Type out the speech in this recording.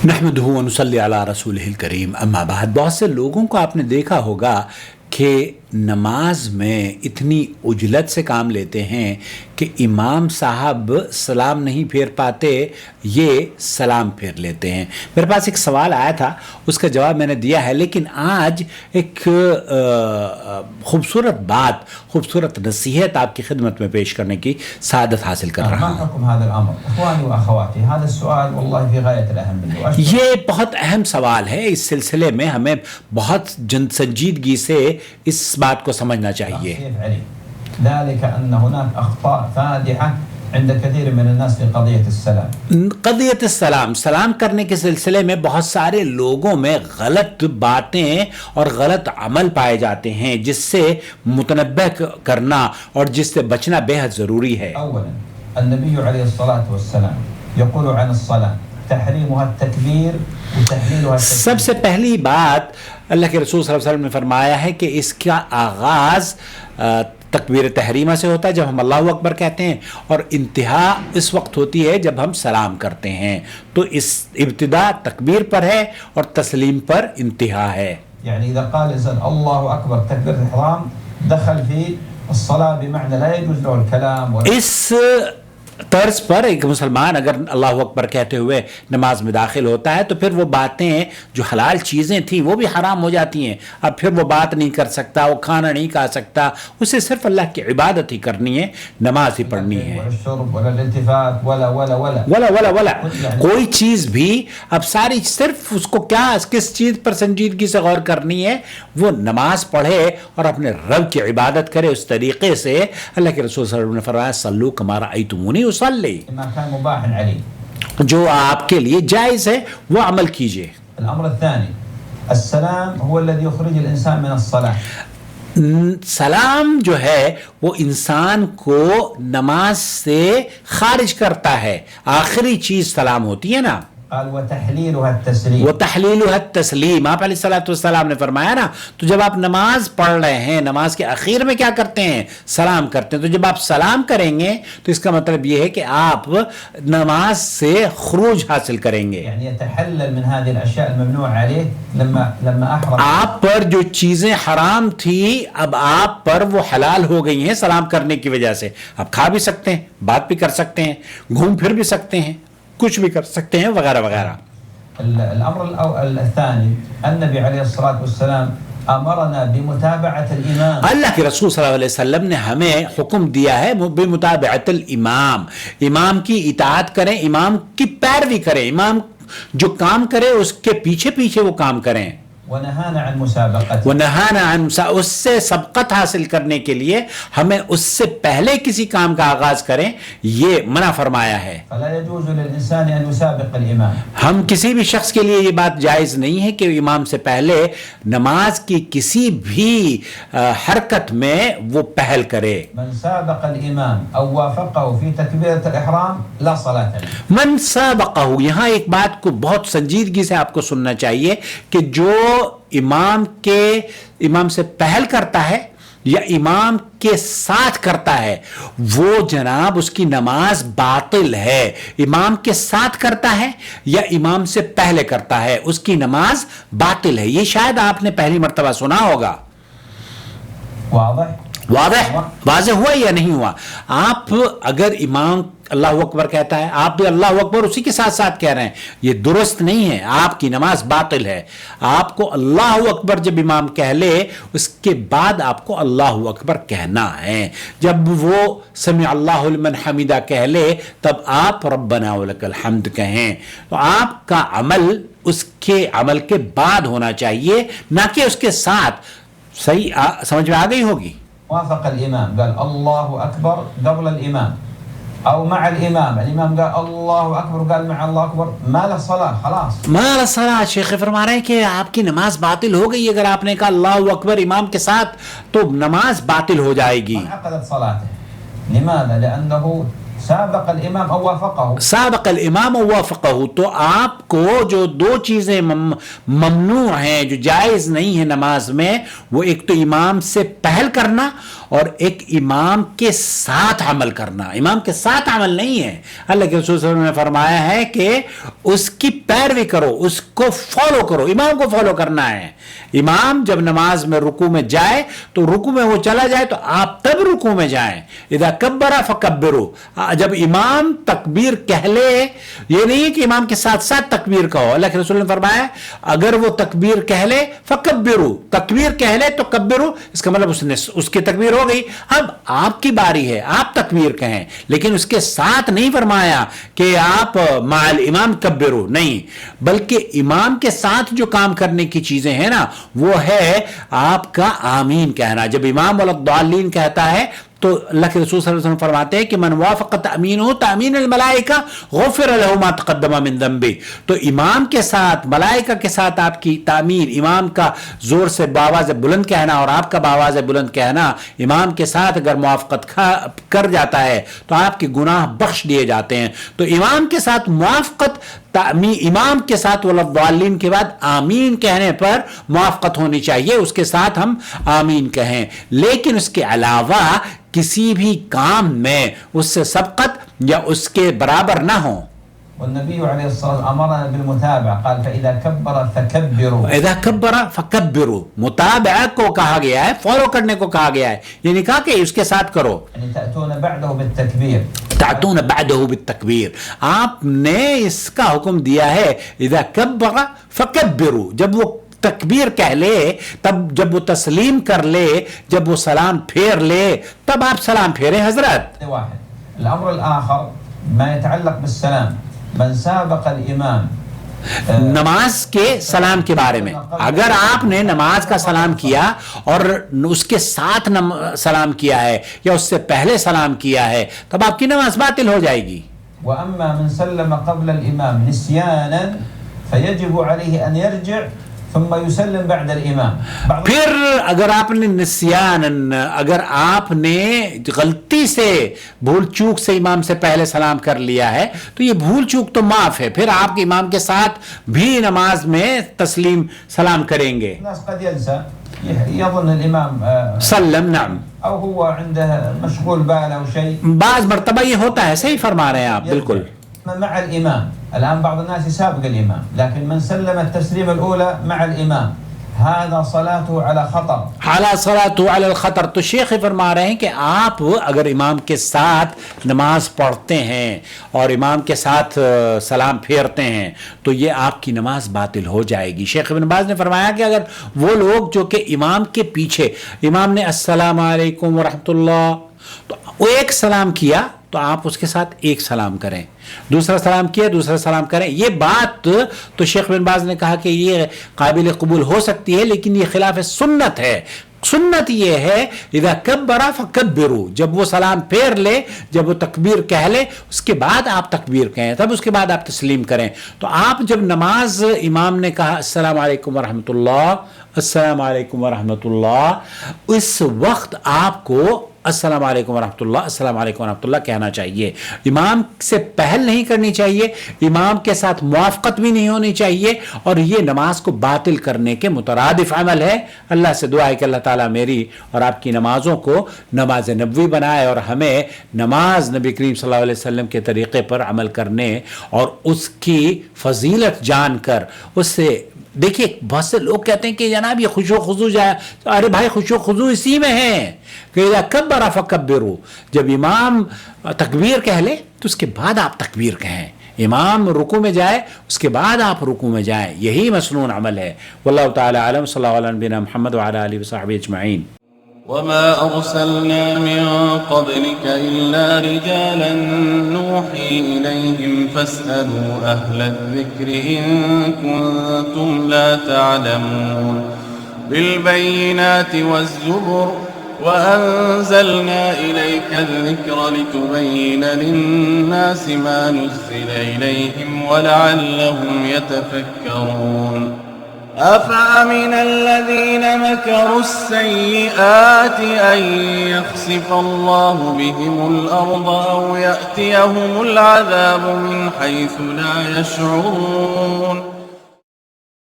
نحمدہ و نصلی علی رسولہ الکریم، اما بعد۔ بہت سے لوگوں کو آپ نے دیکھا ہوگا کہ نماز میں اتنی عجلت سے کام لیتے ہیں کہ امام صاحب سلام نہیں پھیر پاتے، یہ سلام پھیر لیتے ہیں۔ میرے پاس ایک سوال آیا تھا، اس کا جواب میں نے دیا ہے، لیکن آج ایک خوبصورت بات، خوبصورت نصیحت آپ کی خدمت میں پیش کرنے کی سعادت حاصل کر رہا ہوں۔ یہ بہت اہم سوال ہے، اس سلسلے میں ہمیں بہت سنجیدگی سے اس بات کو سمجھنا چاہیے۔ قضیت السلام، سلام کرنے کے سلسلے میں بہت سارے لوگوں میں غلط باتیں اور غلط عمل پائے جاتے ہیں، جس سے متنبہ کرنا اور جس سے بچنا بے حد ضروری ہے۔ النبی علیہ الصلاۃ والسلام یقول عن الصلاۃ تحریمها التکبیر وتحلیلها التکبیر۔ سب سے پہلی بات اللہ کے رسول صلی اللہ علیہ وسلم نے فرمایا ہے کہ اس کا آغاز تکبیر تحریمہ سے ہوتا ہے، جب ہم اللہ اکبر کہتے ہیں، اور انتہا اس وقت ہوتی ہے جب ہم سلام کرتے ہیں۔ تو اس ابتدا تکبیر پر ہے اور تسلیم پر انتہا ہے۔ یعنی اذا قال الانسان اللہ اکبر تکبیر احرام دخل فی الصلاة بمعنى لا يجوز له الكلام۔ اس طرز پر ایک مسلمان اگر اللہ اکبر کہتے ہوئے نماز میں داخل ہوتا ہے تو پھر وہ باتیں جو حلال چیزیں تھیں وہ بھی حرام ہو جاتی ہیں۔ اب پھر وہ بات نہیں کر سکتا، وہ کھانا نہیں کھا سکتا، اسے صرف اللہ کی عبادت ہی کرنی ہے، نماز ہی پڑھنی ہے۔ ولا کوئی چیز بھی اب ساری صرف اس کو کیا کس چیز پر سنجیدگی سے غور کرنی ہے، وہ نماز پڑھے اور اپنے رب کی عبادت کرے اس طریقے سے۔ اللہ کے رسول صلی اللہ علیہ وسلم نے فرمایا صلو کما رأیتمونی اصلی، جو آپ کے لیے جائز ہے وہ عمل کیجئے۔ الامر الثانی السلام هو الذي يخرج الانسان من الصلاة۔ سلام جو ہے وہ انسان کو نماز سے خارج کرتا ہے، آخری چیز سلام ہوتی ہے نا۔ قال وتحلیلها التسلیم، وتحلیلها التسلیم، آپ علیہ السلام نے فرمایا نا، تو جب آپ نماز پڑھ رہے ہیں نماز کے اخیر میں کیا کرتے ہیں؟ سلام کرتے ہیں۔ تو جب آپ سلام کریں گے تو اس کا مطلب یہ ہے کہ آپ نماز سے خروج حاصل کریں گے، یعنی يتحلل من هذه الاشیاء الممنوع عليه لما احرم۔ آپ پر جو چیزیں حرام تھی اب آپ پر وہ حلال ہو گئی ہیں سلام کرنے کی وجہ سے۔ آپ کھا بھی سکتے ہیں، بات بھی کر سکتے ہیں، گھوم پھر بھی سکتے ہیں، کچھ بھی کر سکتے ہیں، وغیرہ وغیرہ۔ الامر الثانی النبی علیہ الصلاۃ والسلام امرنا بمتابعة الامام۔ اللہ کے رسول صلی اللہ علیہ وسلم نے ہمیں حکم دیا ہے بمتابعۃ الامام، امام کی اطاعت کریں، امام کی پیروی کریں، امام جو کام کرے اس کے پیچھے پیچھے وہ کام کریں۔ ونہانا عن مسابقت، ونہانا عن اس سے سبقت حاصل کرنے کے لیے ہمیں اس سے پہلے کسی کام کا آغاز کریں، یہ منع فرمایا ہے۔ فلا يجوز للانسان ان يسابق الامام، ہم کسی بھی شخص کے لیے یہ بات جائز نہیں ہے کہ امام سے پہلے نماز کی کسی بھی حرکت میں وہ پہل کرے۔ من سابق الامام او وافقه في تكبيرة الاحرام لا صلاة له۔ من سابقہ، یہاں ایک بات کو بہت سنجیدگی سے آپ کو سننا چاہیے کہ جو امام سے پہل کرتا ہے یا امام کے ساتھ کرتا ہے وہ جناب اس کی نماز باطل ہے۔ امام کے ساتھ کرتا ہے یا امام سے پہلے کرتا ہے اس کی نماز باطل ہے۔ یہ شاید آپ نے پہلی مرتبہ سنا ہوگا۔ واضح ہوا یا نہیں ہوا؟ آپ اگر امام اللہ اکبر کہتا ہے آپ بھی اللہ اکبر اسی کے ساتھ ساتھ کہہ رہے ہیں، یہ درست نہیں ہے، آپ کی نماز باطل ہے۔ آپ کو اللہ اکبر جب امام کہہ لے اس کے بعد آپ کو اللہ اکبر کہنا ہے۔ جب وہ سمع اللہ لمن حمیدہ کہہ لے تب آپ ربنا ولک الحمد کہیں۔ تو آپ کا عمل اس کے عمل کے بعد ہونا چاہیے، نہ کہ اس کے ساتھ۔ صحیح سمجھ میں آ گئی ہوگی؟ وافق الامام قال اللہ اکبر قبل الامام او مع الامام، الامام قال اللہ اکبر قال مع اللہ اکبر، ما له صلاة، خلاص ما له صلاة۔ شیخ فرما رہے ہیں کہ آپ کی نماز باطل ہو گئی اگر آپ نے کہا اللہ اکبر امام کے ساتھ، تو نماز باطل ہو جائے گی۔ انعقدت صلاته، لماذا؟ لانه سابق الإمام أو وافقه. سابق الامام و وافقہ، تو آپ کو جو دو چیزیں ممنوع ہیں، جو جائز نہیں ہے نماز میں، وہ ایک تو امام سے پہل کرنا اور ایک امام کے ساتھ عمل کرنا. امام کے ساتھ عمل نہیں ہے. اللہ کے رسول صلی اللہ علیہ وسلم نے فرمایا ہے کہ اس کی پیروی کرو، اس کو فالو کرو، امام کو فالو کرنا ہے. امام جب نماز میں رکوع میں جائے تو رکوع میں وہ چلا جائے تو آپ تب رکوع میں جائیں. اذا کبر فکبروا، جب امام تکبیر کہہ لے، یہ نہیں کہ امام کے ساتھ ساتھ تکبیر کہو. اللہ کے رسول نے فرمایا اگر وہ تکبیر کہہ لے فکبروا، تکبیر کہہ لے تو کبروا، اس کا مطلب اس کی تکبیر ہو گئی. اب آپ کی باری ہے، آپ تکبیر کہیں، لیکن اس کے ساتھ نہیں فرمایا کہ آپ مع الامام کبروا، نہیں، بلکہ امام کے ساتھ جو کام کرنے کی چیزیں ہیں نا، وہ ہے آپ کا آمین کہنا. جب امام والضالین کہتا ہے تو اللہ کے رسول صلی اللہ علیہ وسلم فرماتے ہیں کہ من وافق تأمینہ تأمین الملائکہ غفر له ما تقدم من ذنبہ. تو امام کے ساتھ، ملائکہ کے ساتھ آپ کی تأمین، امام کا زور سے باواز بلند کہنا اور آپ کا باواز بلند کہنا، امام کے ساتھ اگر موافقت کر جاتا ہے تو آپ کے گناہ بخش دیے جاتے ہیں. تو امام کے ساتھ موافقت، امام کے ساتھ والضالین کے بعد آمین کہنے پر موافقت ہونی چاہیے، اس کے ساتھ ہم آمین کہیں. لیکن اس کے علاوہ کسی بھی کام میں اس سے سبقت یا اس کے برابر نہ ہو. والنبي عليه الصلاة والسلام أمرنا بالمتابعة، قال فإذا كبر فكبروا. اذا كبر فكبروا، متابعہ کو کہا گیا ہے، فالو کرنے کو کہا گیا ہے، یہ نہیں کہا کہ اس کے ساتھ کرو. يعني تأتون بعده بالتكبير. تعتون بعده بالتکبیر، آپ نے اس کا حکم دیا ہے اذا کبر فکبروا، جب وہ تکبیر کہہ لے، تب جب وہ تسلیم کر لے، جب وہ سلام پھیر لے، تب آپ سلام پھیریں حضرت. واحد. الأمر الآخر ما يتعلق بالسلام، من سابق الإمام. نماز کے سلام کے بارے میں، اگر آپ نے نماز کا سلام کیا اور اس کے ساتھ سلام کیا ہے یا اس سے پہلے سلام کیا ہے، تب آپ کی نماز باطل ہو جائے گی. وأما من سلم قبل الإمام نسيانا فيجب عليه أن يرجع ثم يسلم بعد الإمام. پھر اگر آپ نے نسیان، اگر آپ نے غلطی سے، بھول چوک سے امام سے پہلے سلام کر لیا ہے تو یہ بھول چوک تو معاف ہے، پھر آپ کے امام کے ساتھ بھی نماز میں تسلیم سلام کریں گے. الناس قد ينسى، يظن الإمام سلم، نعم، أو هو عنده مشغول باله أو شيء. بعض مرتبہ یہ ہوتا ہے، صحیح فرما رہے ہیں آپ بالکل. مع الإمام. الآن بعض الناس يسابق الإمام، لكن من سلم التسليم الأولى مع الإمام هذا صلاته على خطر. حالا صلاته على الخطر. تو شیخ فرما رہے ہیں کہ آپ اگر امام کے ساتھ نماز پڑھتے ہیں اور امام کے ساتھ سلام پھیرتے ہیں تو یہ آپ کی نماز باطل ہو جائے گی. شیخ ابن باز نے فرمایا کہ اگر وہ لوگ جو کہ امام کے پیچھے، امام نے السلام علیکم ورحمۃ اللہ، تو وہ ایک سلام کیا تو آپ اس کے ساتھ ایک سلام کریں، دوسرا سلام کیا دوسرا سلام کریں. یہ بات تو شیخ بن باز نے کہا کہ یہ قابل قبول ہو سکتی ہے، لیکن یہ خلاف سنت ہے. سنت یہ ہے اذا کبر فکبروا، جب وہ سلام پھیر لے، جب وہ تکبیر کہہ لے، اس کے بعد آپ تکبیر کہیں، تب اس کے بعد آپ تسلیم کریں. تو آپ جب نماز امام نے کہا السلام علیکم ورحمۃ اللہ، السلام علیکم ورحمۃ اللہ، اس وقت آپ کو السلام علیکم ورحمۃ اللہ، السلام علیکم ورحمۃ اللہ کہنا چاہیے. امام سے پہل نہیں کرنی چاہیے، امام کے ساتھ موافقت بھی نہیں ہونی چاہیے، اور یہ نماز کو باطل کرنے کے مترادف عمل ہے. اللہ سے دعا ہے کہ اللہ تعالیٰ میری اور آپ کی نمازوں کو نماز نبوی بنائے اور ہمیں نماز نبی کریم صلی اللہ علیہ وسلم کے طریقے پر عمل کرنے اور اس کی فضیلت جان کر اس سے. دیکھیے بہت سے لوگ کہتے ہیں کہ جناب یہ خشوع خضوع جائے، ارے بھائی خشوع خضوع اسی میں ہے کہ اذا کبر فکبروا، جب امام تکبیر کہہ لے تو اس کے بعد آپ تکبیر کہیں، امام رکوع میں جائے اس کے بعد آپ رکوع میں جائیں، یہی مسنون عمل ہے. واللہ تعالی اعلم. صلی اللہ علیہ نبینا محمد وعلی آلہ وصحبہ اجمعین. وما أرسلنا من قبلك إلا رجالا نوحي إليهم فاسألوا أهل الذكر إن كنتم لا تعلمون. بالبينات والزبر وأنزلنا إليك الذكر لتبين للناس ما نزل إليهم ولعلهم يتفكرون. أفأمن الذين مكروا السيئات أن يخسف الله بهم الأرض أو يأتيهم العذاب من حيث لا يشعرون